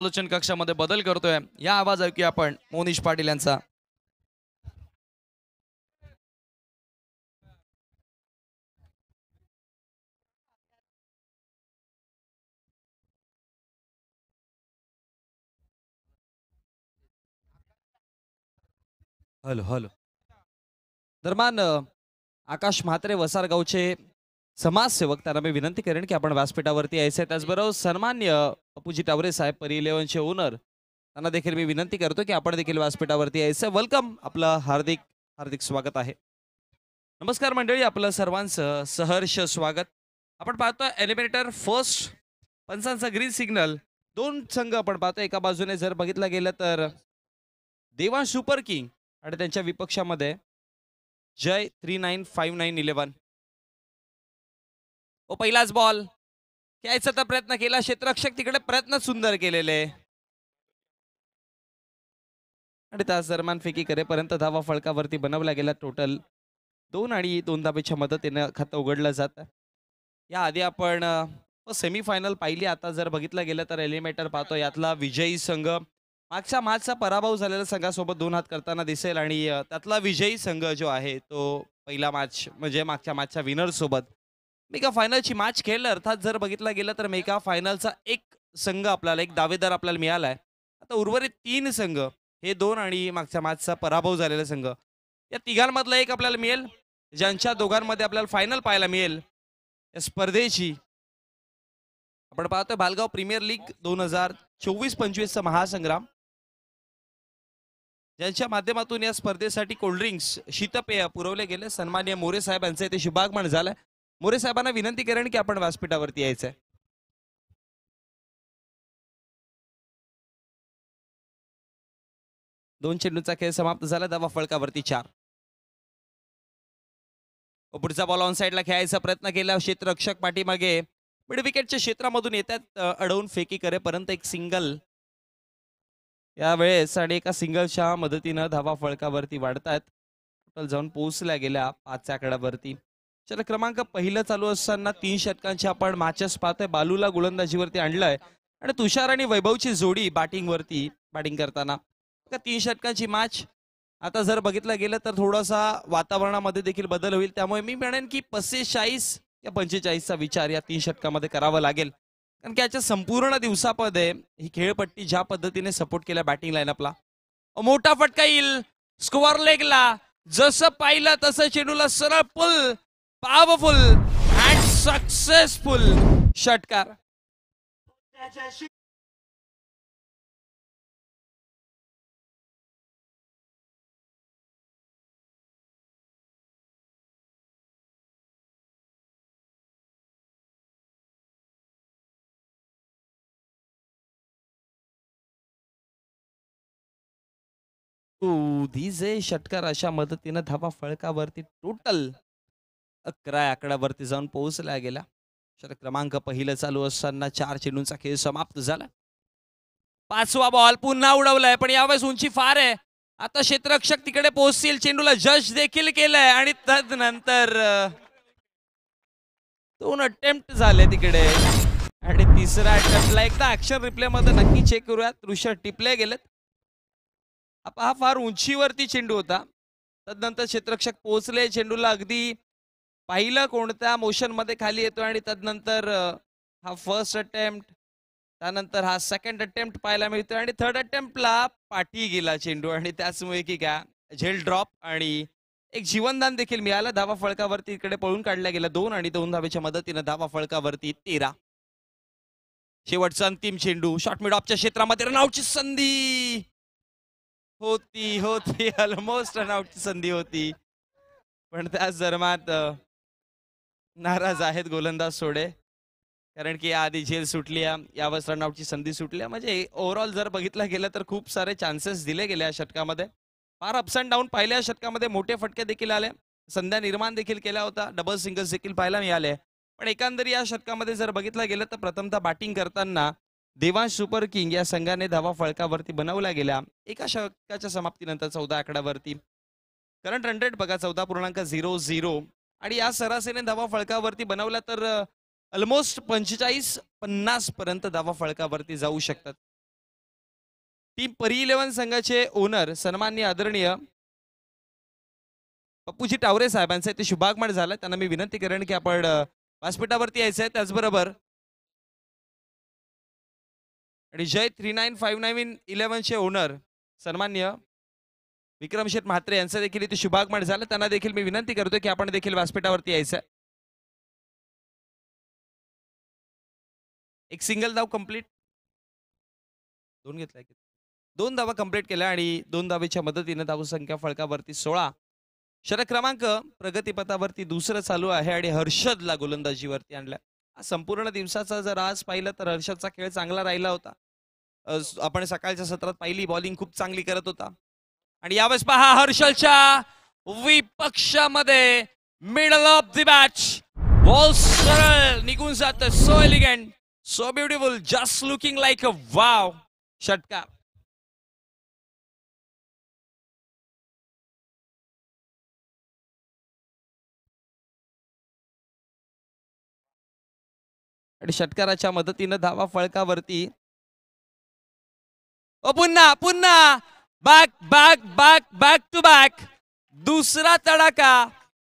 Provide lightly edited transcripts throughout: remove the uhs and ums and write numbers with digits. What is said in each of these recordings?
आलोचन कक्षामध्ये बदल करतोय. या आवाज ऐकूया आपण मोनिश पाटील यांचा. Hello hello. दरम्यान आकाश म्हात्रे वसारगावचे समाजसेवक त्यांना मी विनंती करेन की आपण व्यासपीठावरती यायचे. त्याचबरोबर सन्मान्य अपुजी टावरे साहेब परी11चे ओनर त्यांना देखील मी विनंती करतो की आपण देखील व्यासपीठावरती यायचं. वेलकम, आपलं हार्दिक हार्दिक स्वागत आहे. नमस्कार मंडळी, आपलं सर्वांचं सहर्ष स्वागत. आपण पाहतोय एलिमिनेटर फर्स्ट पंचांचा ग्रीन सिग्नल. दोन संघ आपण पाहतोय. एका बाजूने जर बघितलं गेलं तर देवांश सुपर किंग आणि त्यांच्या विपक्षामध्ये जय 395911. ओ पहिलाच बॉल घ्यायचा तर प्रयत्न केला, क्षेत्ररक्षक तिकडे प्रयत्न सुंदर केलेले आणि त्याच दरम्यान फेकी करेपर्यंत धावा फळकावरती बनवला गेला. टोटल 2 आणि 2 धावेच्या मदतीने खातं उघडलं जातं. याआधी आपण सेमीफायनल पाहिली. आता जर बघितलं गेलं तर एलिमिनेटर पाहतो यातला विजयी संघ मागच्या मॅचचा पराभव झालेल्या संघासोबत 2 हात करताना दिसेल आणि त्यातला विजयी संघ जो आहे तो पहिला मॅच म्हणजे मागच्या मॅचच्या विनर सोबत मेगा फायनलची मॅच खेळलं. अर्थात जर बघितलं गेलं तर मेगा फायनलचा एक संघ आपल्याला, एक दावेदार आपल्याला मिळालाय. आता उर्वरित 3 संघ, हे 2 आणि मागच्या मॅचचा पराभव झालेला संघ, या तिघांमधला एक आपल्याला मिळेल, ज्यांच्या दोघांमध्ये आपल्याला फायनल पाहायला मिळेल या स्पर्धेची. आपण पाहतोय भालगाव प्रीमियर लीग 2024-25 महासंग्राम, ज्यांच्या माध्यमातून या स्पर्धेसाठी कोल्ड्रिंक्स शीतपेय पुरवले गेले. सन्माननीय मोरे साहेब यांचे इथे शुभागमन झालंय. मोरे साहेबांना विनंती करेन की आपण व्यासपीठावरती यायचंय. दोन चेंडूचा खेळ समाप्त झाला. धावा फळकावरती 4. पुढचा बॉल ऑन साईडला खेळायचा प्रयत्न केला. क्षेत्ररक्षक पाठीमागे मिड विकेटच्या क्षेत्रामधून येतात, अडवून फेकी करेपर्यंत एक सिंगल यावेळेस आणि एका सिंगलच्या मदतीनं धावा फळकावरती वाढतात. टोटल जाऊन पोहोचल्या गेल्या 5 आकड्यावरती. चला, क्रमांक पहिलं चालू असताना 3 षटकांचे आपण मॅचेस पाहतोय. बालूला गोलंदाजीवरती आणलंय आणि तुषार आणि वैभवची जोडी बॅटिंग करताना 3 षटकांची मॅच. आता जर बघितलं गेलं तर थोडासा वातावरणामध्ये देखील बदल होईल. त्यामुळे मी म्हणेन की 45 या 45चा विचार या 3 षटकामध्ये करावा लागेल. कारण की याच्या संपूर्ण दिवसामध्ये ही खेळपट्टी ज्या पद्धतीने सपोर्ट केला बॅटिंग लाईनअपला, मोठा फटका येईल स्कोअर लेगला. जसं पाहिलं तसं चेंडूला सरळ पुल, पॉवरफुल अँड सक्सेसफुल षटकार. धीजे षटकार अशा मदतीनं धावा फळकावरती टोटल 11 आकड्यावरती जाऊन पोहोचला गेला. षटक क्रमांक पहिलं चालू असताना 4 चेंडूंचा खेळ समाप्त झाला. 5वा बॉल पुन्हा उडवलाय, पण यावेळेस उंची फार आहे. आता क्षेत्ररक्षक तिकडे पोहोचतील. चेंडूला जज देखील केलंय आणि तदनंतर 2 अटेम्प्ट झाले तिकडे आणि तिसरा अटेम्प्टला एकदा ऍक्शन रिप्ले मध्ये नक्की चेक करूयात. ऋषभ टिपले गेलेत. हा फार उंचीवरती चेंडू होता. तदनंतर क्षेत्ररक्षक पोहोचले. चेंडूला अगदी पाहिलं कोणत्या मोशन मध्ये खाली येतो आणि तदनंतर हा फर्स्ट अटेम्प्ट, त्यानंतर हा सेकंड अटेम्प्ट पाहायला मिळतो आणि थर्ड अटेम्प्टला पाठी गेला चेंडू आणि त्याचमुळे की काय झेल ड्रॉप आणि एक जीवनदान देखील मिळालं. धावा फळकावरती इकडे पळून काढल्या गेला. 2 आणि 2 धावेच्या मदतीनं धावा फळकावरती 13. शेवटचा अंतिम चेंडू शॉर्ट मिड ऑफच्या क्षेत्रामध्ये रनआउटची संधी होती ऑलमोस्ट रनआउटची संधी होती, पण त्याच दरम्यान नाराज आहेत गोलंदाज सोडे, कारण की आधी झेल सुटली, यावेळेस रनआउटची संधी सुटली. म्हणजे ओव्हरऑल जर बघितलं गेलं तर खूप सारे चान्सेस दिले गेले या षटकामध्ये. फार अप्स अँड डाऊन पाहिले या षटकामध्ये. मोठे फटके देखील आले, संध्या निर्माण देखील केला होता, डबल सिंगल्स देखील पाहायला मिळाले. पण एकंदरीत या षटकामध्ये जर बघितलं गेलं तर प्रथमतः बॅटिंग करताना देवांश सुपर किंग या संघाने धावा फळकावरती बनवल्या गेल्या. एका षटकाच्या समाप्तीनंतर 14 आकड्यावरती करंट रन रेट बघा 14.00 आणि या सरासरीने धावा फळकावरती बनवल्या तर ऑलमोस्ट 45-50 पर्यंत धावा फळकावरती जाऊ शकतात. टीम परी 11 संघाचे ओनर सन्माननीय आदरणीय पप्पूजी टावरे साहेबांचे ते शुभागमन झालं. त्यांना मी विनंती करेन की आपण व्यासपीठावरती यायचं आहे. त्याचबरोबर आणि जय 395911 चे ओनर सन्माननीय विक्रम शेठ म्हात्रे यांचं देखील इथे शुभागमन झालं. त्यांना देखील मी विनंती करतो की आपण देखील व्यासपीठावरती यायचं. एक सिंगल धाव कंप्लीट, दोन घेतलाय, दोन धावा कंप्लीट केल्या आणि दोन धावेच्या मदतीने धावसंख्या फळकावरती 16. षटक क्रमांक प्रगतीपथावरती दुसरं चालू आहे आणि हर्षदला गोलंदाजीवरती आणल्या. संपूर्ण दिवसाचा जर आज पाहिलं तर हर्षदचा खेळ चांगला राहिला होता. आपण सकाळच्या सत्रात पाहिली बॉलिंग खूप चांगली करत होता आणि यावेळेस पहा हर्षदच्या विपक्षामध्ये middle of the match ball सरळ निघून जात. So elegant, so beautiful, just looking like a wow षटकार. आणि षटकाराच्या मदतीनं धावा फळकावरती. पुन्हा पुन्हा back back back back to back दुसरा तडाखा,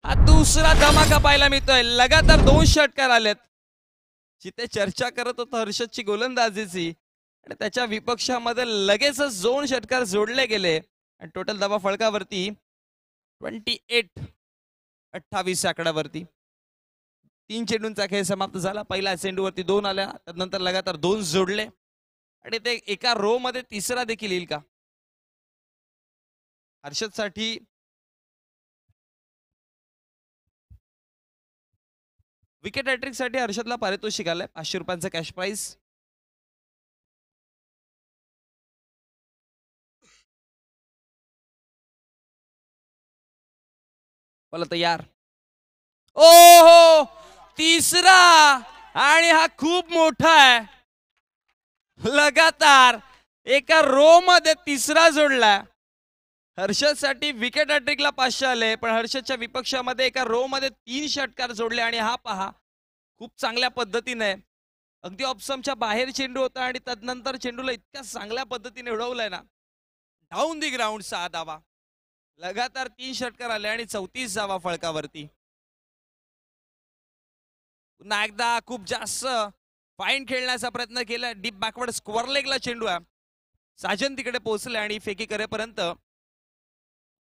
हा दुसरा धमाका पाहायला मिळतोय. लगातार 2 षटकार आलेत. जिथे चर्चा करत होतो हर्षदची गोलंदाजीची आणि त्याच्या विपक्षामध्ये लगेचच 2 षटकार जोडले गेले आणि टोटल धावा फळकावरती 28 आकड्यावरती. 3 चेंडूंचा खेळ समाप्त झाला. पहिल्या चेंडूवरती 2 आल्या, त्यानंतर लगातार 2 जोडले आणि ते एका रो मध्ये तिसरा देखील येईल का हर्षदसाठी. विकेट हॅट्रिक साठी हर्षदला पारितोषिक आलंय 500 रुपयांचं कॅश प्राइस. बोला तयार. ओ हो, तिसरा आणि हा खूप मोठा आहे. लगातार एका रो मध्ये तिसरा जोडला. हर्षदसाठी विकेट हॅट्रिकला 500 आले, पण हर्षदच्या विपक्षामध्ये एका रो मध्ये 3 षटकार जोडले आणि हा पहा खूप चांगल्या पद्धतीने अगदी ऑप्शनच्या बाहेर चेंडू होता आणि तदनंतर चेंडूला इतक्या चांगल्या पद्धतीने उडवलाय ना. डाऊन दी ग्राउंड 6 धावा. लगातार 3 षटकार आले आणि 34 धावा फळकावरती. पुन्हा एकदा खूप जास्त फाईन खेळण्याचा प्रयत्न केला. डीप बॅकवर्ड स्क्वेअर लेगला चेंडू आहे. साजन तिकडे पोहोचले आणि फेकी करेपर्यंत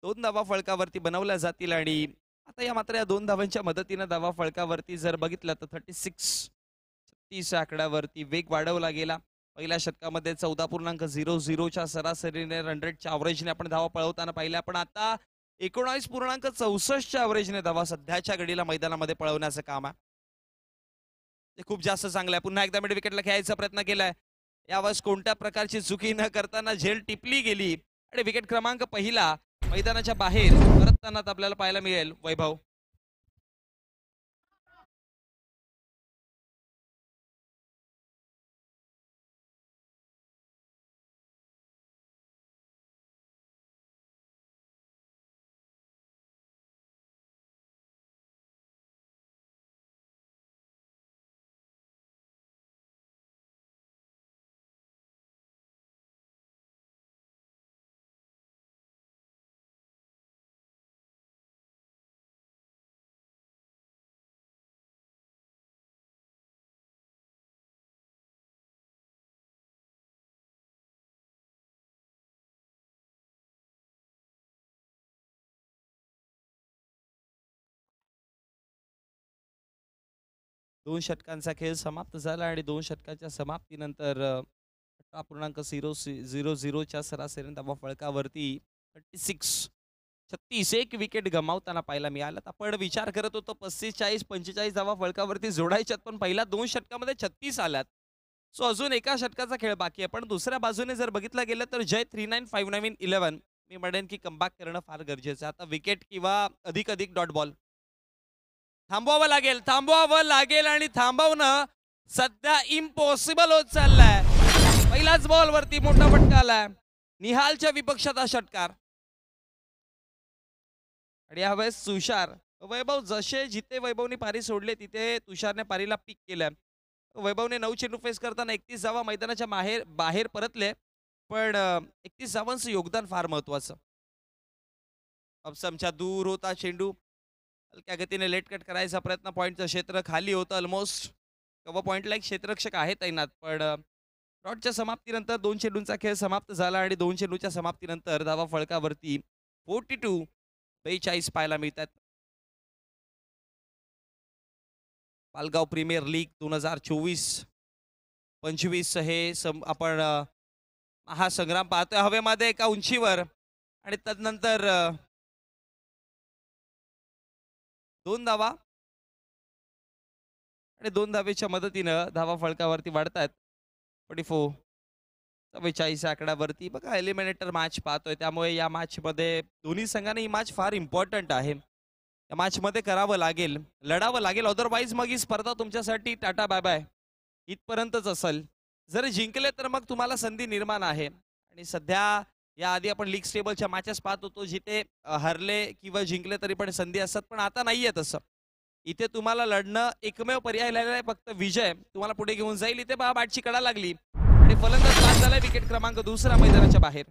2 धावा फळकावरती बनवल्या जातील आणि आता या मात्र या 2 धावांच्या मदतीने धावा फळकावरती जर बघितलं तर 36 आकड्यावरती वेग वाढवला गेला. पहिल्या षटकामध्ये 14.00च्या सरासरीने रन रेटच्या अवरेजने आपण धावा पळवताना पाहिल्या, पण आता 19.64च्या अवरेजने धावा सध्याच्या घडीला मैदानामध्ये पळवण्याचं काम आहे. ते खूप जास्त चांगलं आहे. पुन्हा एकदा मिड विकेटला खेळायचा प्रयत्न केलाय. यावेळेस कोणत्या प्रकारची चुकी न करताना झेल टिपली गेली आणि विकेट क्रमांक पहिला मैदानाच्या बाहेर परतताना आपल्याला पाहायला मिळेल. वैभव दोन षटकांचा खेळ समाप्त झाला आणि 2 षटकाच्या समाप्तीनंतर 18.00च्या सरासरीने धावा फळकावरती 36 एक विकेट गमावताना पाहायला मिळालं. आपण विचार करत होतो 35-40-45 धावा फळकावरती जोडायच्यात, पण पहिल्या 2 षटकामध्ये 36 आल्यात. सो अजून एका षटकाचा खेळ बाकी आहे. पण दुसऱ्या बाजूने जर बघितलं गेलं तर जय 395911 मी म्हणेन की कमबॅक करणं फार गरजेचं आहे. आता विकेट किंवा अधिक डॉट बॉल थांबवावं लागेल आणि थांबवणं सध्या इम्पॉसिबल होत चाललंय. पहिल्याच बॉल वरती मोठा फटका आलाय. निहालच्या विपक्षात हा षटकार आणि यावेळेस तुषार वैभव जसे जिथे वैभवने पारी सोडले तिथे तुषारने पारीला पिक केलं. वैभवने 9 चेंडू फेस करताना 31 धावा मैदानाच्या बाहेर परतले पण 31 धावांचं योगदान फार महत्वाचं. अपसमच्या दूर होता चेंडू. हलक्या गतीने लेट कट करायचा प्रयत्न. पॉईंटचं क्षेत्र खाली होतं ऑलमोस्ट. कव्हर पॉईंटला एक क्षेत्ररक्षक आहे तैनात. पण डॉटच्या समाप्तीनंतर 2 चेंडूंचा खेळ समाप्त झाला आणि 2 चेंडूच्या समाप्तीनंतर धावा फळकावरती 42 पाहायला मिळतात. पालगाव प्रीमियर लीग 2024-25 हे आपण हा संग्राम पाहतोय हवेमध्ये एका उंचीवर. आणि तदनंतर 2 धावा आणि 2 धावेच्या मदतीनं धावा फळकावरती वाढतात. 44-44 आकड्यावरती. बघा एलिमिनेटर मॅच पाहतोय, त्यामुळे या मॅचमध्ये दोन्ही संघांनी ही मॅच फार इम्पॉर्टंट आहे. या मॅचमध्ये करावं लागेल, लढावं लागेल. अदरवाईज मग ही स्पर्धा तुमच्यासाठी टाटा बाय बाय इथपर्यंतच असेल. जर जिंकले तर मग तुम्हाला संधी निर्माण आहे. आणि सध्या याआधी आपण लीग स्टेबलच्या मॅचेस पाहत होतो, जिथे हरले किंवा जिंकले तरी पण संधी असतात. पण आता नाहीये तसं. इथे तुम्हाला लढणं एकमेव पर्याय राहिलेला आहे, फक्त विजय तुम्हाला पुढे घेऊन जाईल. इथे पहा बॅटची कडा लागली आणि फलंदाज बाद झालाय. विकेट क्रमांक 2 मैदानाच्या बाहेर.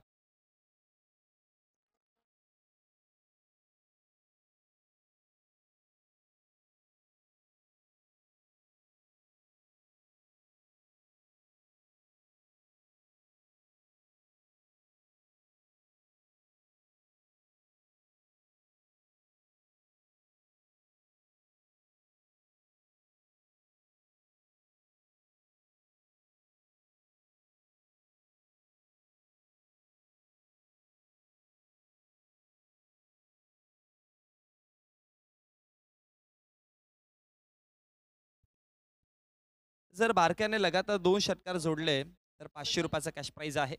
जर बारक्याने लगातार 2 षटकार जोडले तर ₹500 कॅश प्राइज आहे.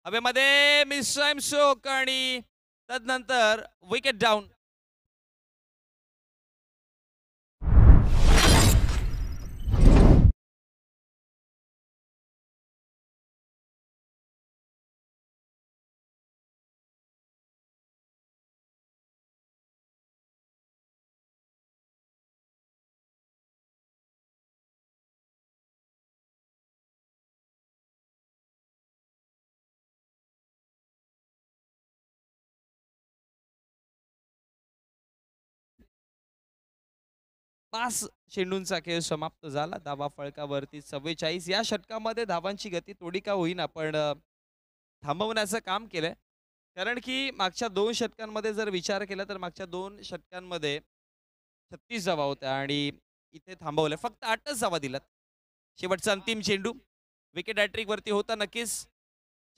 हवेमध्ये मिस टाइम स्ट्रोक आणि तदनंतर विकेट डाऊन. पाच चेंडूंचा खेळ समाप्त झाला. धावा फळकावरती 44. या षटकामध्ये धावांची गती थोडी का होईना पण थांबवण्याचं काम केलंय. कारण की मागच्या 2 षटकांमध्ये जर विचार केला तर मागच्या 2 षटकांमध्ये 36 धावा होत्या आणि इथे थांबवलं फक्त 8च धावा दिल्यात. शेवटचा अंतिम चेंडू विकेट हॅट्रिक वरती होता नक्कीच.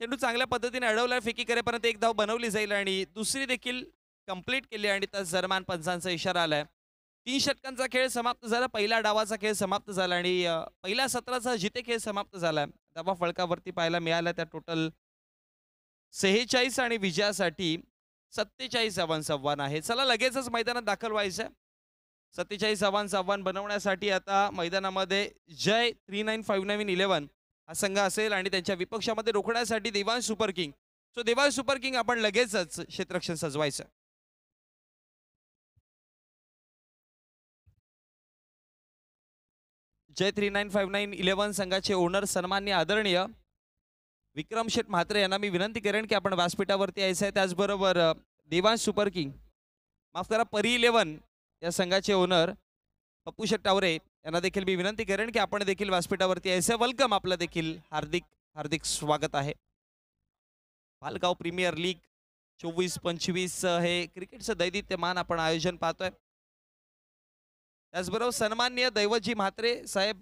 चेंडू चांगल्या पद्धतीने अडवला. फेकी करेपर्यंत एक धाव बनवली जाईल आणि दुसरी देखील कंप्लीट केली आणि त्या दरम्यान पंचांचा इशारा आलाय. 3 षटकांचा खेळ समाप्त झाला. पहिल्या डावाचा खेळ समाप्त झाला आणि पहिल्या सत्राचा जिथे खेळ समाप्त झाला. धावा फळकावरती पाहायला मिळाला त्या टोटल 46 आणि विजयासाठी 47 धावांचं आव्हान आहे. चला लगेचच मैदानात दाखल व्हायचं. 47 धावांचं आव्हान बनवण्यासाठी आता मैदानामध्ये जय 395911 हा संघ असेल आणि त्यांच्या विपक्षामध्ये रोखण्यासाठी Devansh super king. So Devansh super king आपण लगेचच क्षेत्ररक्षण सजवायचं. जय 395911 संघाचे ओनर सन्मान्य आदरणीय विक्रम शेठ म्हात्रे यांना मी विनंती करेन की आपण व्यासपीठावरती यायचं आहे. त्याचबरोबर देवांश सुपर किंग माफ करा परी 11 या संघाचे ओनर पप्पू शेठ टावरे यांना देखील मी विनंती करेन की आपण देखील व्यासपीठावरती यायचं. वेलकम, आपलं देखील हार्दिक हार्दिक स्वागत आहे. पालगाव प्रीमियर लीग 24-25 हे क्रिकेटचं दैदिप्यमान आपण आयोजन पाहतोय. त्याचबरोबर सन्माननीय दैवतजी म्हात्रे साहेब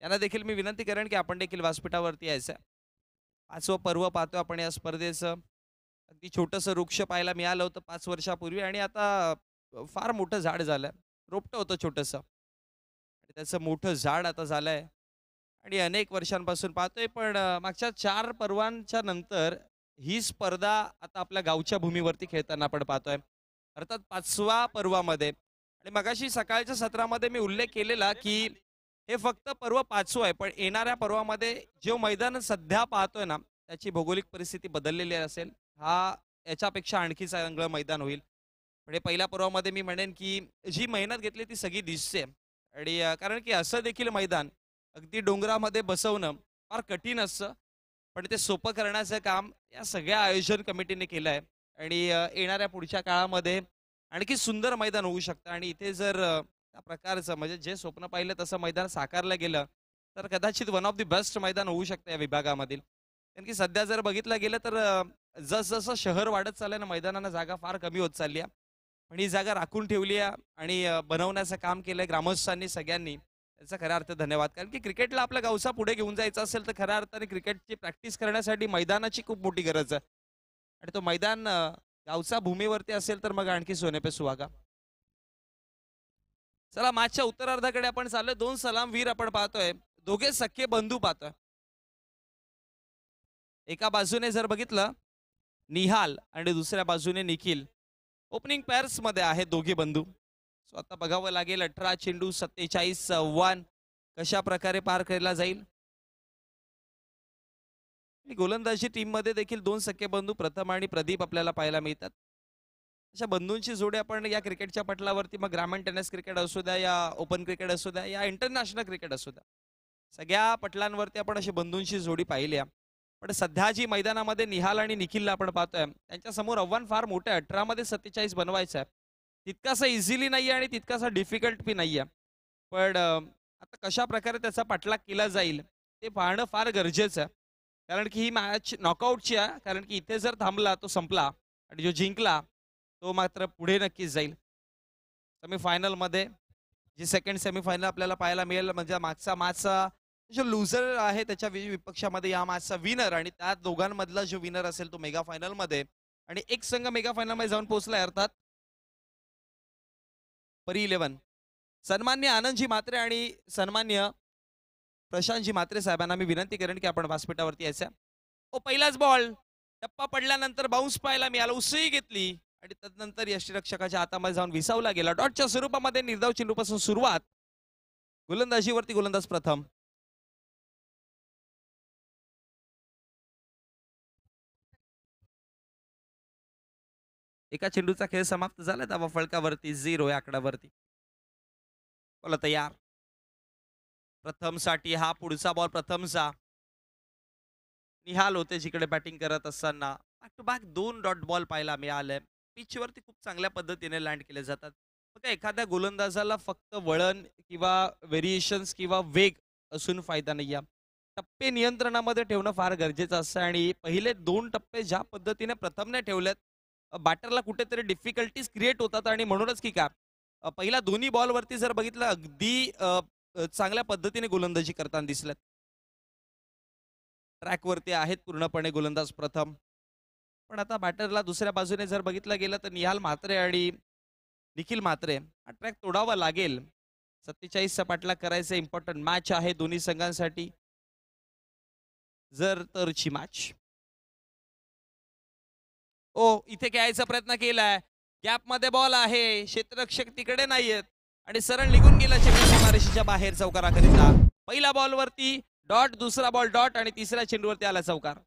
यांना देखील मी विनंती करेन की आपण देखील व्यासपीठावरती यायचं. 5वं पर्व पाहतो आपण या स्पर्धेचं. अगदी छोटंसं वृक्ष पाहायला मिळालं होतं 5 वर्षापूर्वी आणि आता फार मोठं झाड झालं. रोपटं होतं छोटंसं आणि त्याचं मोठं झाड आता झालंय आणि अनेक वर्षांपासून पाहतोय. पण मागच्या 4 पर्वांच्या नंतर ही स्पर्धा आता आपल्या गावच्या भूमीवरती खेळताना आपण पाहतोय. अर्थात 5व्या पर्वामध्ये आणि मगाशी सकाळच्या सत्रामध्ये मी उल्लेख केलेला की हे फक्त पर्व 5वं आहे. पण येणाऱ्या पर्वामध्ये जे मैदान सध्या पाहतोय ना त्याची भौगोलिक परिस्थिती बदललेली असेल. हा याच्यापेक्षा आणखी चांगलं मैदान होईल. म्हणजे पहिल्या पर्वामध्ये मी म्हणेन की जी मेहनत घेतली ती सगळी दिसते आणि कारण की असं देखील मैदान अगदी डोंगरामध्ये बसवणं फार कठीण असतं. पण ते सोपं करण्याचं काम या सगळ्या आयोजन कमिटीने केलं आहे. आणि येणाऱ्या पुढच्या काळामध्ये आणखी सुंदर मैदान होऊ शकतं. आणि इथे जर त्या प्रकारचं म्हणजे जे स्वप्न पाहिलं तसं मैदान साकारलं गेलं तर कदाचित वन ऑफ द बेस्ट मैदान होऊ शकतं या विभागामधील. कारण की सध्या जर बघितलं गेलं तर जसजसं शहर वाढत चाललंय ना, मैदानांना जागा फार कमी होत चालली आहे. पण ही जागा राखून ठेवली आहे आणि बनवण्याचं काम केलंय ग्रामस्थांनी सगळ्यांनी. त्याचा खऱ्या अर्थ धन्यवाद. कारण की क्रिकेटला आपला गावचा पुढे घेऊन जायचं असेल तर खऱ्या अर्थाने क्रिकेटची प्रॅक्टिस करण्यासाठी मैदानाची खूप मोठी गरज आहे. आणि तो मैदान गावचा भूमीवरती असेल तर मग आणखी सोने पे सुहागा. चला मॅचच्या उत्तरार्धाकडे आपण चाललोय. दोन सलामवीर आपण पाहतोय, दोघे सख्खे बंधू पाहतोय. एका बाजूने जर बघितलं निहाल आणि दुसऱ्या बाजूने निखिल ओपनिंग पेअर्स मध्ये आहेत दोघे बंधू. सो आता बघावं लागेल 18 चेंडू 47 आव्हान कशा प्रकारे पार केला जाईल. गोलंदाजी टीम मध्ये देखील दोन सख्खे बंधू प्रथम आणि प्रदीप आपल्याला पाहायला मिळतात. अशा बंधूंची जोडी आपण या क्रिकेटच्या पटलावरती मग ग्रामीण टेनिस क्रिकेट असू द्या या ओपन क्रिकेट असू द्या या इंटरनॅशनल क्रिकेट असू द्या सगळ्या पटलांवरती आपण अशी बंधूंची जोडी पाहिली आहे. पण सध्या जी मैदानामध्ये निहाल आणि निखिलला आपण पाहतोय त्यांच्या समोर आव्हान फार मोठं आहे. 18 मध्ये 47 बनवायचं आहे. तितकासा इझिली नाहीये आणि तितकासा डिफिकल्ट बी नाहीये. पण आता कशा प्रकारे त्याचा पाठलाग केला जाईल ते पाहणं फार गरजेचं आहे. कारण की ही मॅच नॉकआउटची आहे. कारण की इथे जर थांबला तो संपला आणि जो जिंकला तो मात्र पुढे नक्कीच जाईल. सेमीफायनलमध्ये जी सेकंड सेमीफायनल आपल्याला पाहायला मिळेल म्हणजे मागचा मॅचचा जो लुझर आहे त्याच्या विपक्षामध्ये या मॅचचा विनर आणि त्या दोघांमधला जो विनर असेल तो मेगा फायनल मध्ये आणि एक संघ मेगा फायनल मध्ये जाऊन पोहोचलाय अर्थात परी 11. सन्मान्य आनंदजी म्हात्रे आणि सन्मान्य प्रशांतजी म्हात्रे साहेबांना मी विनंती करेन की आपण व्यासपीठावरती यायचं. ओ पहिलाच बॉल टप्पा पडल्यानंतर बाउन्स पाहायला मिळाला, उसळी घेतली आणि तदनंतर यष्टीरक्षकाच्या हातामध्ये जाऊन विसावला गेला. डॉटच्या स्वरूपामध्ये निर्धाव चेंडूपासून सुरुवात. गोलंदाजीवरती गोलंदाज प्रथम. एका चेंडूचा खेळ समाप्त झाला. धावा फळकावरती 0 या आकड्यावरती. बोला तयार. प्रथम साठी हा पुढचा बॉल प्रथमचा. निहाल होते जिकडे बॅटिंग करत असताना back to back 2 dot ball पाहायला मिळाले. पिचवरती खूप चांगल्या पद्धतीने लँड केले जातात. बघा एखाद्या गोलंदाजाला फक्त वळण किंवा व्हेरिएशन्स किंवा वेग असून फायदा नाही आहे. टप्पे नियंत्रणामध्ये ठेवणं फार गरजेचं असतं आणि पहिले 2 टप्पे ज्या पद्धतीने प्रथमने ठेवलेत बॅटरला कुठेतरी डिफिकल्टीज क्रिएट होतात आणि म्हणूनच की काय पहिल्या दोन्ही बॉलवरती जर बघितलं अगदी चांगल्या पद्धतीने गोलंदाजी करताना दिसल्यात. ट्रॅकवरती आहेत पूर्णपणे गोलंदाज प्रथम. पण आता बॅटरला दुसऱ्या बाजूने जर बघितलं गेलं तर निहाल म्हात्रे आणि निखिल म्हात्रे हा ट्रॅक तोडावा लागेल. 47 पाठलाग करायचं इम्पॉर्टंट मॅच आहे दोन्ही संघांसाठी. जर तरची मॅच ओ इथे घ्यायचा प्रयत्न केलाय. गॅप मध्ये बॉल आहे. क्षेत्ररक्षक तिकडे नाहीयेत आणि सरळ निघून गेला चेंडू सीमारेषेच्या बाहेर चौकाराकरिता. पहिल्या बॉलवरती डॉट, दुसरा बॉल डॉट आणि तिसऱ्या चेंडूवरती आला चौकार.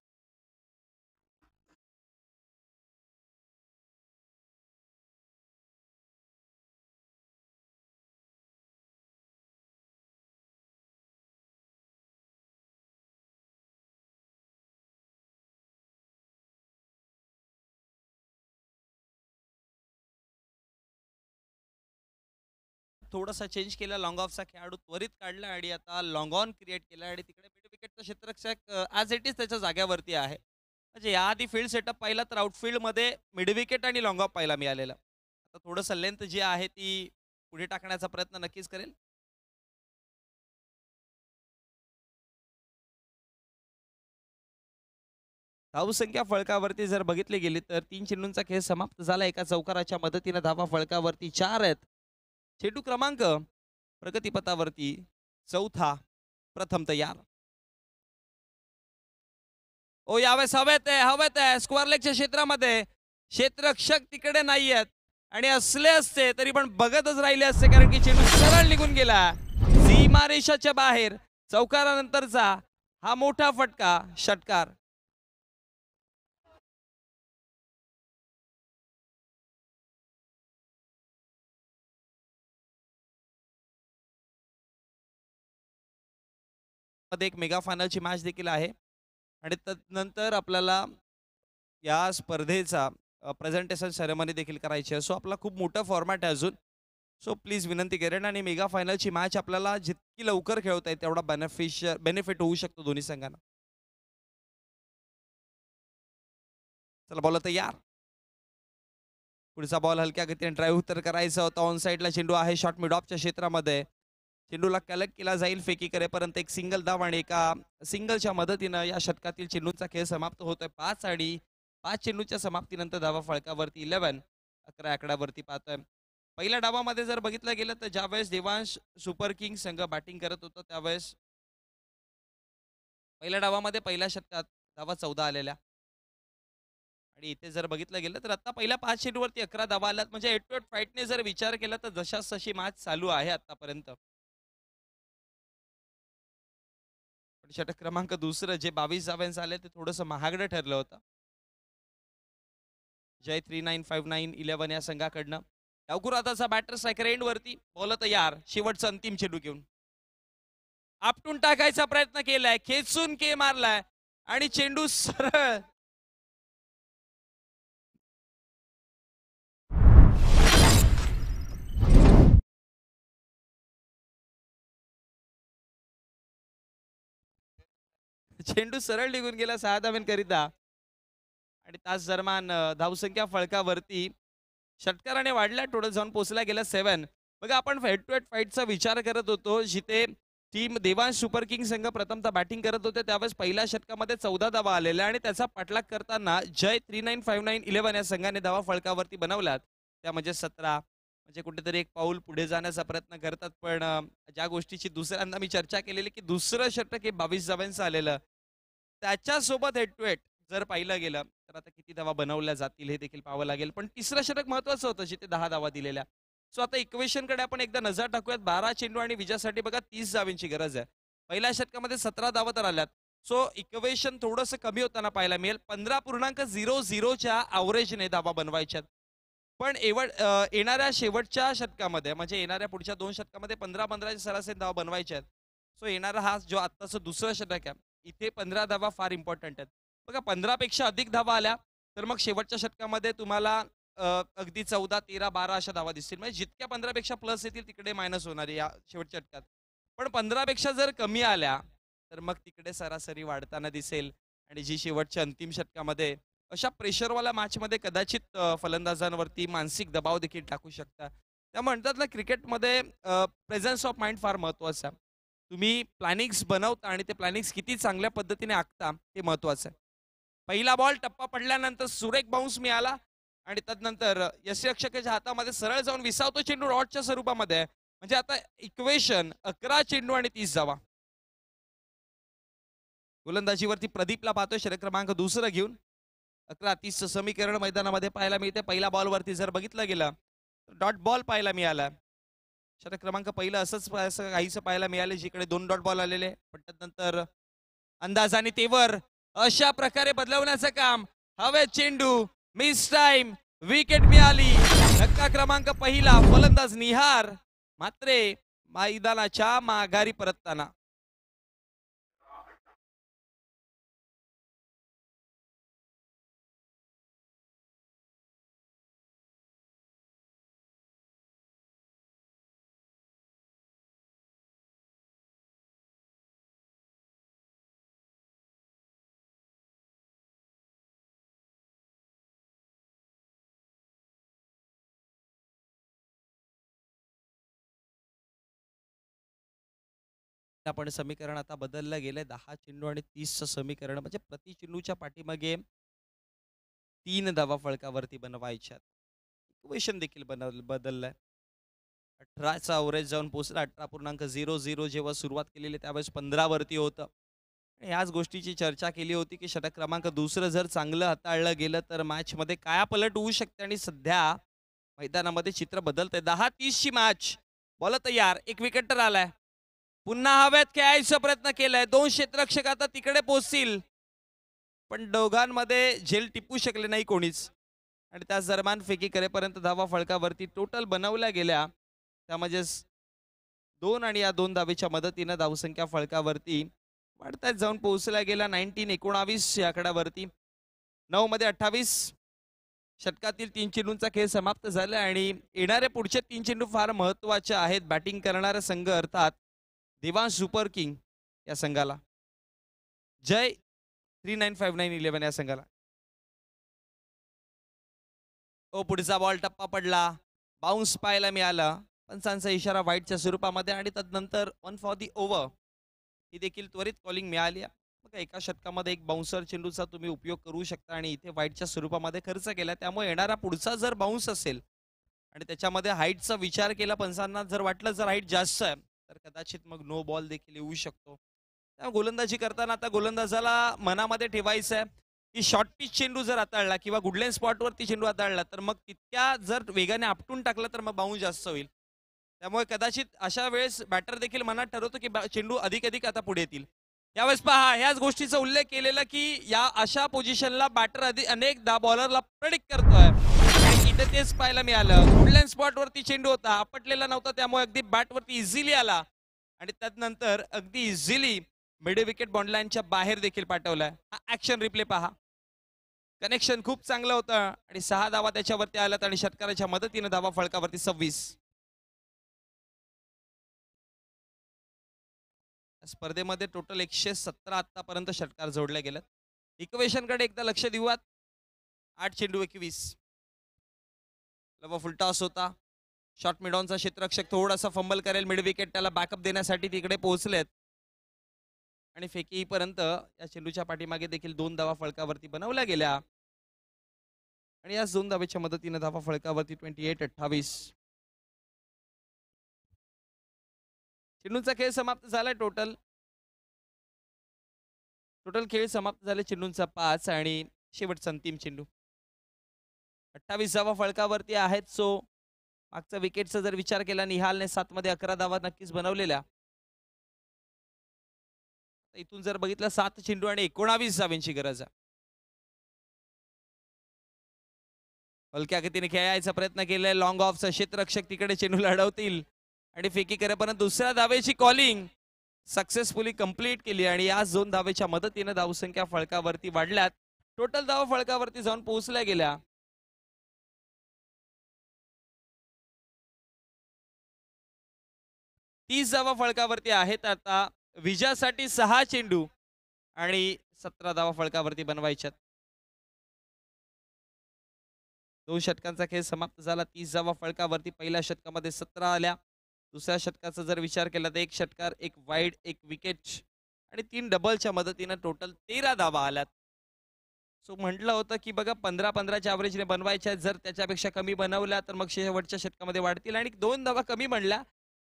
थोडासा चेंज केला. लॉंग ऑफचा खेळाडू त्वरित काढला आणि आता लॉंग ऑन क्रिएट केला आणि तिकडे मिड विकेटचा क्षेत्ररक्षक ॲज इट इज त्याच्या जाग्यावरती आहे. म्हणजे याआधी फील्ड सेटअप पाहिला तर आउटफील्डमध्ये मिड विकेट आणि लॉंग ऑफ पाहायला मिळालेलं. आता थोडंसं लेंथ जी आहे ती पुढे टाकण्याचा प्रयत्न नक्कीच करेल. धावसंख्या फळकावरती जर बघितली गेली तर 3 चेंडूंचा खेळ समाप्त झाला. एका चौकाराच्या मदतीने धावा फळकावरती 4 आहेत. चेंडू क्रमांक प्रगतीपथावरती चौथा प्रथम तयार. ओ यावेळेस हवेत आहे स्क्वेअर लेगच्या क्षेत्रामध्ये. क्षेत्ररक्षक तिकडे नाही आहेत आणि असले असते तरी पण बघतच राहिले असते कारण की चेंडू सरळ निघून गेला सीमारेषाच्या बाहेर. चौकारानंतरचा हा मोठा फटका षटकार. मध्ये एक मेगा फायनलची मॅच देखील आहे आणि त्यानंतर आपल्याला या स्पर्धेचा प्रेझेंटेशन सेरेमनी देखील करायची आहे. सो आपला खूप मोठा फॉर्मॅट आहे अजून. सो प्लीज विनंती करेन आणि मेगा फायनलची मॅच आपल्याला जितकी लवकर खेळता येईल तेवढा बेनिफिट होऊ शकतो दोन्ही संघांना. चला बॉल तयार. पुढचा बॉल हलक्या गतीने ड्राईव्ह उत्तर करायचा होता. ऑन साईडला चेंडू आहे शॉर्ट मिड ऑफच्या क्षेत्रामध्ये. चेंडूला कलेक्ट केला जाईल फेकी करेपर्यंत एक सिंगल धाव आणि एका सिंगलच्या मदतीनं या षटकातील चेंडूचा खेळ समाप्त होतोय. 5 आणि 5 चेंडूच्या समाप्तीनंतर धावा फळकावरती 11 आकड्यावरती पाहतोय. पहिल्या डावामध्ये जर बघितलं गेलं तर ज्यावेळेस देवांश सुपर किंग संघ बॅटिंग करत होता त्यावेळेस पहिल्या डावामध्ये पहिल्या षटकात धावा 14 आलेल्या आणि इथे जर बघितलं गेलं तर आता पहिल्या 5 चेंडूवरती 11 धावा आल्यात. म्हणजे एट टू एट फाईटने जर विचार केला तर जशास तशी मॅच चालू आहे आतापर्यंत. षटक क्रमांक दुसरं जे 22 धाव्यांचं आले ते थोडंसं महागडं ठरलं होतं. जय 395911 या संघाकडनं डावकुराताचा बॅटर स्ट्रायकर एंड वरती बॉल तयार. शेवटचा अंतिम चेंडू घेऊन आपटून टाकायचा प्रयत्न केलाय. खेचून के मारलाय आणि चेंडू सरळ चेंडू सरळ निघून गेला 6 धावांकरिता आणि तास दरम्यान धावसंख्या फळकावरती षटकाराने वाढल्या. टोटल जाऊन पोहोचला गेला 7. बघा आपण हेड टू हेड फाईटचा विचार करत होतो जिथे टीम देवांश सुपर किंग संघ प्रथमतः बॅटिंग करत होते त्यावेळेस पहिल्या षटकामध्ये 14 धावा आलेल्या आणि त्याचा पाठलाग करताना जय 395911 या संघाने धावा फळकावरती बनवल्यात. त्या म्हणजे 17. म्हणजे कुठेतरी एक पाऊल पुढे जाण्याचा प्रयत्न करतात. पण ज्या गोष्टीची दुसऱ्यांदा मी चर्चा केलेली की दुसरं षटक हे 22 धावांचं आलेलं त्याच्यासोबत हेड टू हेड जर पाहिलं गेलं तर आता किती धावा बनवल्या जातील हे देखील पाहावं लागेल. पण तिसरं षटक महत्वाचं होतं जिथे 10 धावा दिलेल्या. सो आता इक्वेशन कडे आपण एकदा नजर टाकूयात. 12 चेंडू आणि विजयासाठी बघा 30 धावांची गरज आहे. पहिल्या षटकामध्ये 17 धावा तर आल्यात. सो इक्वेशन थोडंसं कमी होताना पाहायला मिळेल. 15.00च्या अवरेजने धावा बनवायच्यात. पण येणाऱ्या शेवटच्या षटकामध्ये म्हणजे येणाऱ्या पुढच्या 2 षटकामध्ये 15-15 सरासरी धावा बनवायच्या आहेत. सो येणारा हा जो आत्ताचं दुसरं षटक आहे इथे 15 धावा फार इम्पॉर्टंट आहेत. बघा 15 पेक्षा अधिक धावा आल्या तर मग शेवटच्या षटकामध्ये तुम्हाला अगदी 14, 13, 12 अशा धावा दिसतील. म्हणजे जितक्या 15 पेक्षा प्लस येतील तिकडे मायनस होणार आहे या शेवटच्या षटकात. पण 15 पेक्षा जर कमी आल्या तर मग तिकडे सरासरी वाढताना दिसेल आणि जी शेवटच्या अंतिम षटकामध्ये अशा प्रेशरवाल्या मॅचमध्ये कदाचित फलंदाजांवरती मानसिक दबाव देखील टाकू शकता. त्या म्हणतात ना क्रिकेटमध्ये प्रेझेन्स ऑफ माइंड फार महत्वाचं आहे. तुम्ही प्लॅनिंग्स बनवता आणि ते प्लॅनिंग्स किती चांगल्या पद्धतीने आखता हे महत्वाचं आहे. पहिला बॉल टप्पा पडल्यानंतर सुरेख बाउन्स मिळाला आणि त्यानंतर यष्टिरक्षकाच्या हातामध्ये सरळ जाऊन विसावतो चेंडू रॉडच्या स्वरूपामध्ये. म्हणजे आता इक्वेशन 11 चेंडू आणि 30 धावा. गोलंदाजीवरती प्रदीपला पाहतोय षटक क्रमांक दुसरं घेऊन. 11-30 समीकरण मैदानामध्ये पाहायला मिळते. पहिल्या बॉलवरती जर बघितलं गेलं डॉट बॉल पाहायला मिळाला. षटक क्रमांक पहिलं असंच काहीसं पाहायला मिळाले जिकडे 2 डॉट बॉल आलेले. पण त्यानंतर अंदाजाने तेवर अशा प्रकारे बदलवण्याचं काम. हवे चेंडू मिस टाइम विकेट मिळाली. धक्का क्रमांक पहिला फलंदाज निहार मात्र मैदानाच्या माघारी परतताना आपण समीकरण आता बदललं गेलंय. 10 चेंडू आणि 30 समीकरण म्हणजे प्रति चेंडूच्या पाठीमागे 3 धावा फळकावरती बनवायच्या. इक्वेशन देखील बदललंय. 18चा अवरेज जाऊन पोहोचला. 18.00 जेव्हा सुरुवात केलेली त्यावेळेस 15 वरती होतं. ह्याच गोष्टीची चर्चा केली होती की षटक क्रमांक दुसरं जर चांगलं हाताळलं गेलं तर मॅचमध्ये कायापलट होऊ शकते आणि सध्या मैदानामध्ये चित्र बदलतंय. 10-30ची मॅच. बॉल तयार. एक विकेट तर आलाय. पुन्हा हवेत खेळायचा प्रयत्न केलाय. 2 क्षेत्ररक्षक आता तिकडे पोहोचतील पण दोघांमध्ये झेल टिपू शकले नाही कोणीच आणि त्याच दरम्यान फेकी करेपर्यंत धावा फळकावरती टोटल बनवल्या गेल्या. त्यामध्ये 2 आणि या 2 धावेच्या मदतीनं धावसंख्या फळकावरती वाढतायत जाऊन पोहोचला गेला 19-19 या आकड्यावरती. 9 मध्ये 28. षटकातील 3 चेंडूंचा खेळ समाप्त झाला आणि येणारे पुढचे 3 चेंडू फार महत्वाचे आहेत बॅटिंग करणारा संघ अर्थात देवांश सुपर किंग या संघाला. जय 395911 या संघाला. ओ पुढचा बॉल टप्पा पडला, बाउन्स पाहायला मिळाला. पंचांचा इशारा वाईटच्या स्वरूपामध्ये आणि तदनंतर 1 फॉर दी ओव्हर ही देखील त्वरित कॉलिंग मिळाली. बघा एका षटकामध्ये एक बाउन्सर चेंडूचा तुम्ही उपयोग करू शकता आणि इथे वाईटच्या स्वरूपामध्ये खर्च केला. त्यामुळे येणारा पुढचा जर बाउन्स असेल आणि त्याच्यामध्ये हाईटचा विचार केला पंचांना जर वाटलं जर हाईट जास्त आहे तर कदाचित मग नो बॉल देखील येऊ शकतो. त्यामुळे गोलंदाजी करताना आता गोलंदाजाला मनामध्ये ठेवायचं आहे की शॉर्ट पिच चेंडू जर हाताळला किंवा गुडलाईन स्पॉटवरती चेंडू हाताळला तर मग तितक्या जर वेगाने आपटून टाकला तर मग बाउन्स जास्त होईल. त्यामुळे कदाचित अशा वेळेस बॅटर देखील मनात ठरवतो की चेंडू अधिक अधिक आता पुढे येतील. यावेळेस पहा ह्याच गोष्टीचा उल्लेख केलेला की या अशा पोझिशनला बॅटर अनेकदा बॉलरला प्रेडिक्ट करतोय आणि इथे तेच पाहायला मिळालं. गुडलाईन स्पॉटवरती चेंडू होता, आपटलेला नव्हता, त्यामुळे अगदी बॅटवरती इझिली आला आणि त्यानंतर अगदी इझिली मिड विकेट बॉन्डलाईनच्या बाहेर देखील पाठवलाय. हा ऍक्शन रिप्ले पहा. कनेक्शन खूप चांगलं होतं आणि 6 धावा त्याच्यावरती आल्यात आणि षटकाराच्या मदतीने धावा फळकावरती 26. स्पर्धेमध्ये टोटल 117 आतापर्यंत षटकार जोडले गेलेत. इक्वेशनकडे एकदा लक्ष देऊयात. 8 चेंडू 21. फुल टॉस होता. शॉर्ट मिडॉनचा क्षेत्ररक्षक थोडासा फंबल करेल. मिड विकेट त्याला बॅकअप देण्यासाठी तिकडे पोहोचलेत आणि फेकीपर्यंत या चेंडूच्या पाठीमागे देखील 2 धावा फळकावरती बनवल्या गेल्या आणि या 2 धावेच्या मदतीने धावा फळकावरती 28-28. चेंडूंचा खेळ समाप्त झालाय. टोटल खेळ समाप्त झाले चेंडूंचा 5 आणि शेवटचा अंतिम चेंडू. 28 धावा फळकावरती आहेत. सो मागचा विकेटचा जर विचार केला निहालने 7 मध्ये 11 धावा नक्कीच बनवलेल्या. इथून जर बघितलं 7 चेंडू आणि 19 धावांची गरज आहे. हलक्या गतीने खेळायचा प्रयत्न केलाय. लॉंग ऑफचा क्षेत्ररक्षक तिकडे चेंडू लढवतील आणि फेकी करेपर्यंत दुसऱ्या धावेची कॉलिंग सक्सेसफुली कंप्लीट केली आणि या 2 धावेच्या मदतीने धावसंख्या फळकावरती वाढल्यात. टोटल धावा फळकावरती जाऊन पोहोचल्या गेल्या 30 धावा फळकावरती आहेत. आता विजयासाठी 6 चेंडू आणि 17 धावा फळकावरती बनवायच्यात. 2 षटकांचा खेळ समाप्त झाला. 30 धावा फळकावरती. पहिल्या षटकामध्ये 17 आल्या. दुसऱ्या षटकाचा जर विचार केला तर 1 षटकार, 1 वाईड, 1 विकेट आणि 3 डबलच्या मदतीने टोटल 13 धावा आल्यात. सो म्हटलं होतं की बघा 15-15च्या ॲव्हरेजने बनवायच्या. जर त्याच्यापेक्षा कमी बनवल्या तर मग शेवटच्या षटकामध्ये वाढतील आणि 2 धावा कमी म्हणल्या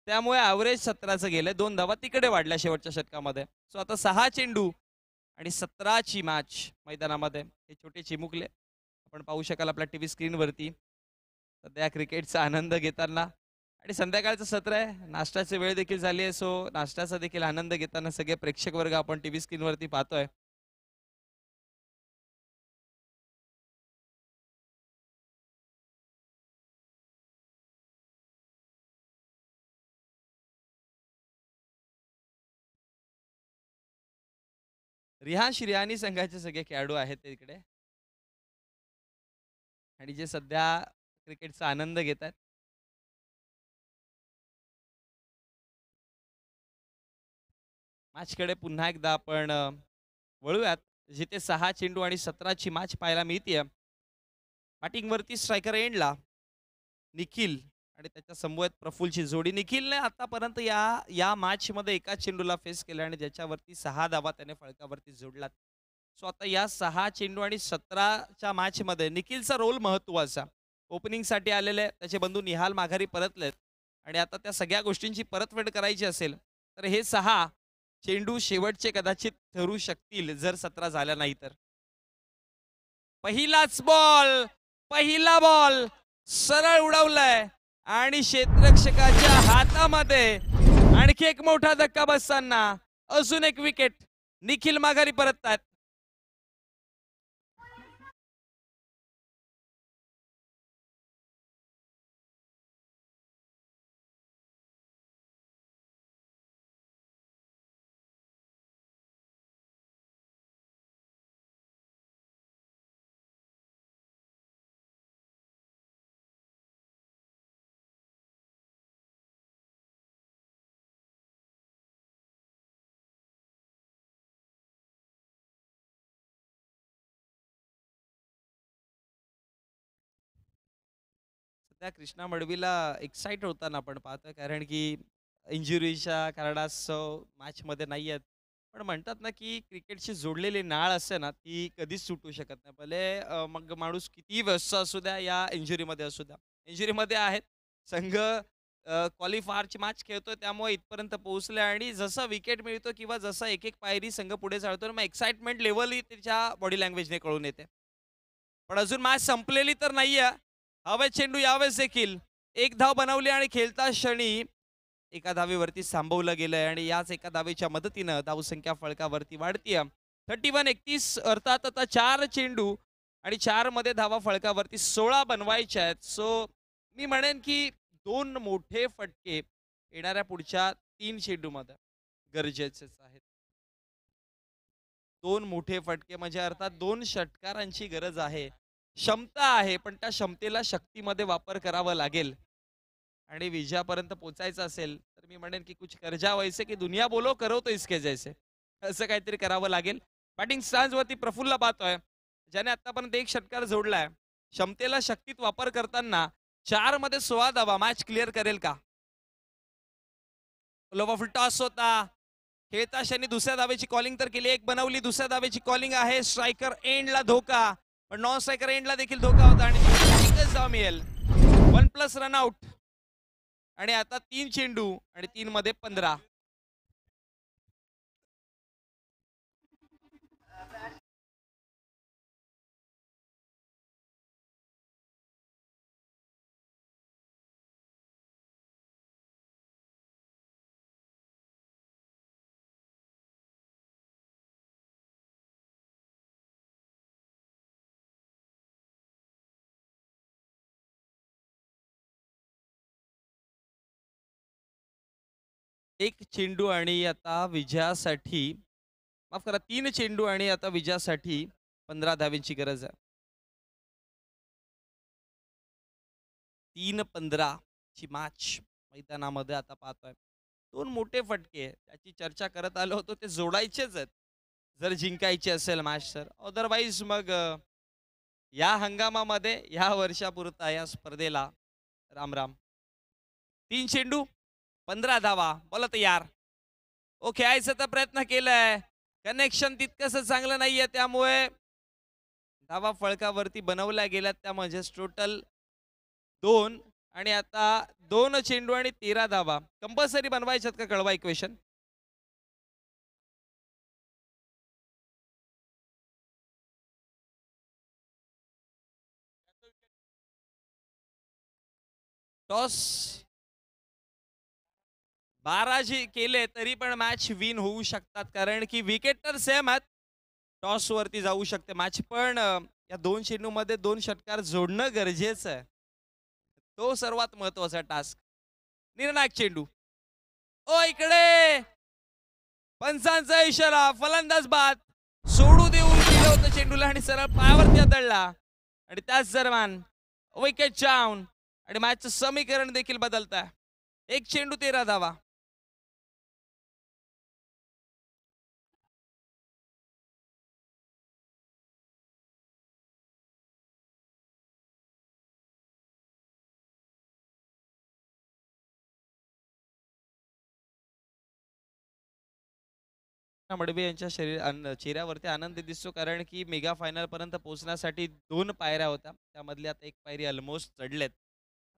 त्यामुळे ॲव्हरेज 17चं गेलं. 2 धावा तिकडे वाढल्या शेवटच्या षटकामध्ये. सो आता 6 चेंडू आणि 17ची मॅच मैदानामध्ये. हे छोटे चिमुकले आपण पाहू शकाल आपल्या टीव्ही स्क्रीनवरती. सध्या क्रिकेटचा आनंद घेताना आणि संध्याकाळचं सत्र आहे. नाश्त्याची वेळ देखील झाली आहे. सो नाश्त्याचा देखील आनंद घेताना सगळे प्रेक्षक वर्ग आपण टीव्ही स्क्रीनवरती पाहतोय. रिहानी संघाचे सगळे खेळाडू आहेत तिकडे आणि जे सध्या क्रिकेटचा आनंद घेत आहेत. मॅचकडे पुन्हा एकदा आपण वळूयात जिथे 6 चेंडू आणि 17ची मॅच पाहायला मिळते. बॅटिंगवरती स्ट्रायकर एंडला निखिल आणि त्याच्या समूहात प्रफुलची जोडी. निखिलने आतापर्यंत या मॅचमध्ये एका चेंडूला फेस केला आणि ज्याच्यावरती 6 धावा त्याने फळकावरती जोडलात. सो आता या 6 चेंडू आणि 17च्या मॅचमध्ये निखिलचा रोल महत्त्वाचा. ओपनिंगसाठी आलेले त्याचे बंधू निहाल माघारी परतलेत आणि आता त्या सगळ्या गोष्टींची परतफेड करायची असेल तर हे 6 चेंडू शेवटचे कदाचित ठरू शकतील जर 17 झाल्या नाही तर. पहिला बॉल सरळ उडवलाय आणि क्षेत्ररक्षकाच्या हातामध्ये आणखी एक मोठा धक्का बसताना अजून एक विकेट. निखिल माघारी परततात. त्या कृष्णा मडवीला एक्साइट होताना आपण पाहतोय कारण की इंजुरीच्या कारणास्तव मॅचमध्ये नाही आहेत. पण म्हणतात ना की क्रिकेटशी जोडलेली नाळ असते ना ती कधीच सुटू शकत नाही. भले मग माणूस कितीही व्यस्त असू द्या या इंजुरीमध्ये असू द्या. इंजुरीमध्ये आहेत. संघ क्वालिफायरची मॅच खेळतोय त्यामुळे इथपर्यंत पोहोचले आणि जसं विकेट मिळतो किंवा जसं एक-एक पायरी संघ पुढे चालतो मग एक्साइटमेंट लेव्हलही त्याच्या बॉडी लँग्वेजने कळून येते. पण अजून मॅच संपलेली तर नाहीये. हवेत चेंडू यावेळेस देखील एक धाव बनवली आणि खेळता क्षणी एका धावेवरती थांबवलं गेलंय आणि याच एका धावेच्या मदतीनं धावसंख्या फळकावरती वाढतीये. 31-31 अर्थात आता 4 चेंडू आणि 4 मध्ये धावा फळकावरती 16 बनवायच्या आहेत. सो मी म्हणेन की 2 मोठे फटके येणाऱ्या पुढच्या 3 चेंडूमध्ये गरजेचेच आहेत. 2 मोठे फटके म्हणजे अर्थात 2 षटकारांची गरज आहे. क्षमता आहे, पण त्या क्षमतेला शक्तीमध्ये वापर करावा लागेल. आणि विजयापर्यंत पोचायचं असेल तर मी म्हणेन की कुछ कर जा वैसे की दुनिया बोलो करो तो इसके जैसे. असं काहीतरी करावं लागेल. बॅटिंग स्टॅन्सवरती प्रफुल्ल पाहतोय, ज्याने आतापर्यंत 1 षटकार जोडलाय. क्षमतेला शक्तीत वापर करताना 4 मध्ये 16 धावा मॅच क्लिअर करेल का? फुल टॉस होता. खेळता क्षणी दुसऱ्या धावेची कॉलिंग तर केली, 1 बनवली. दुसऱ्या धावेची कॉलिंग आहे. स्ट्रायकर एंडला धोका, पण नॉन स्ट्रायकर एंडला देखील धोका होता आणि एकच धाव मिळेल. 1+ रनआउट आणि आता 3 चेंडू आणि 3 मध्ये 15. एक चेंडू आणि आता विजयासाठी माफ करा 3 चेंडू आणि आता विजयासाठी 15 धावेंची गरज आहे. 3-15 ची मॅच मैदानामध्ये आता पाहतोय. 2 मोठे फटके त्याची चर्चा करत आलो होतो ते जोडायचेच आहेत. जर जिंकायची असेल मॅच तर अदरवाईज मग या हंगामामध्ये या वर्षापुरता या स्पर्धेला राम राम. 3 चेंडू 15 धावा, बोला तयार. ओ खेळायचा तर प्रयत्न केलाय, कनेक्शन तितकंसं चांगलं नाहीये त्यामुळे धावा फळकावरती बनवल्या गेल्यात. त्या म्हणजेच टोटल 2 आणि आता 2 चेंडू आणि 13 धावा कंपल्सरी बनवायच्यात का कळवा इक्वेशन. टॉस 12 जी केले तरी पण मॅच विन होऊ शकतात कारण की विकेट तर सेम आहेत. टॉस वरती जाऊ शकते मॅच पण या 2 चेंडूमध्ये 2 षटकार जोडणं गरजेचं आहे. तो सर्वात महत्वाचा टास्क. निर्णायक चेंडू. ओ इकडे पंचांचा इशारा, फलंदाज बाद. सोडू देऊन दिलं होतं चेंडूला आणि सरळ पायावरती आदळला आणि त्याच दरम्यान विकेट डाऊन आणि मॅचचं समीकरण देखील बदलत आहे. 1 चेंडू 13 धावा. मडबे यांच्या चेहऱ्यावरती आनंद दिसतो कारण की मेगा फायनल पर्यंत पोहोचण्यासाठी 2 पायऱ्या होत्या. त्यामधली आता 1 पायरी ऑलमोस्ट चढलेत.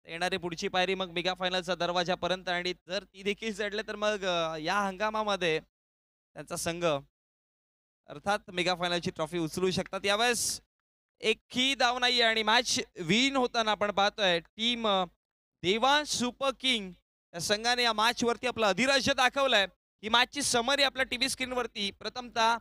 येणारी पुढची पायरी मग मेगा फायनलचा दरवाजापर्यंत आणि जर ती देखील चढले तर मग या हंगामामध्ये त्यांचा संघ अर्थात मेगा फायनलची ट्रॉफी उचलू शकतात. यावेळेस एकही धाव नाहीये आणि मॅच विन होताना आपण पाहतोय टीम देवांश सुपर किंग या संघाने या मॅच वरती आपलं अधिराज्य दाखवलंय. ही मॅचची समरी आपल्या टीव्ही स्क्रीनवरती प्रथमतः